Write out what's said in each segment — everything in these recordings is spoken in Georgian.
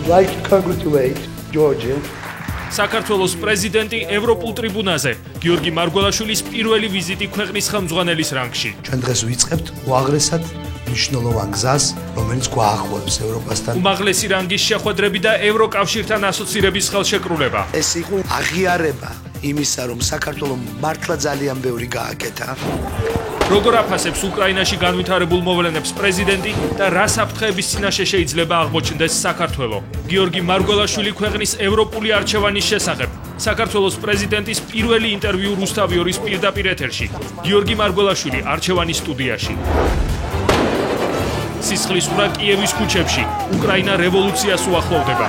like to congratulate Georgia. საქართველოს პრეზიდენტი ევროპულ ტრიბუნაზე გიორგი მარგველაშვილის პირველი ვიზიტი ქვეყნის ხელმძღვანელის რანგში. ჩვენ დღეს ვიწყებთ უაღრესად მნიშვნელოვან გზას, რომელიც გვაახლოებს ევროპასთან. უმაღლესი რანგის შეხვედრები და ევროკავშირთან ასოცირების ხელშეკრულება. ეს იყო აღიარება იმისა, რომ საქართველოს მართლა ძალიან ბევრი გააკეთა. როგორ აფასებს უკრაინაში განვითარებულ მოვლენებს პრეზიდენტი და რა საფრთხეების წინაშე შეიძლება აღმოჩნდეს საქართველო. გიორგი მარგველაშვილი ქვეყნის ევროპული არჩევანის შესახებ. საქართველოს პრეზიდენტის პირველი ინტერვიუ რუსთავიორის პირდაპირ ეთერში. გიორგი მარგველაშვილი არჩევანის სტუდიაში. სისხლისღვრა კიევის ქუჩებში. უკრაინა რევოლუციას უახლოვდება.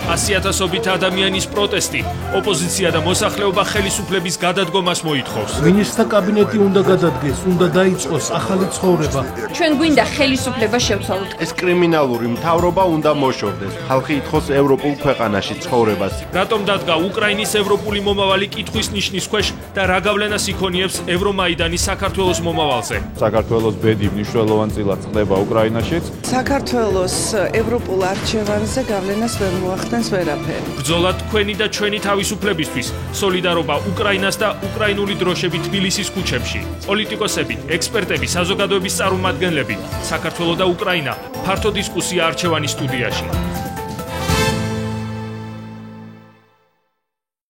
100,000-ობით ადამიანის პროტესტი, ოპოზიცია და მოსახლეობა ხელისუფლების გადადგომას მოითხოვს. მინისტრთა კაბინეტი უნდა გადადგეს, უნდა დაიწყოს ახალი ცხოვრება. ჩვენ გვინდა ხელისუფლება შევცვალოთ. ეს კრიმინალური მთავრობა უნდა მოშორდეს. ხალხი ითხოვს ევროპულ ქვეყანაში ცხოვრებას. რატომ დადგა უკრაინის ევროპული მომავალი კითხვის ნიშნის ქვეშ და რა გავლენას იქონიებს ევრომაიდანი საქართველოს მომავალზე? საქართველოს ბედი მნიშვნელოვან წილად ხდება უკრაინაშიც. საქართველოს ევროპულ არჩევანზე გავლენას ვერ მოახდენს ვერაფერი. ბრძოლა თქვენი და ჩვენი თავისუფლებისთვის, სოლიდარობა უკრაინას და უკრაინული დროშები თბილისის ქუჩებში. პოლიტიკოსები, ექსპერტები, საზოგადოების წარმომადგენლები, საქართველო და უკრაინა, ფართო დისკუსია არჩევანის სტუდიაში.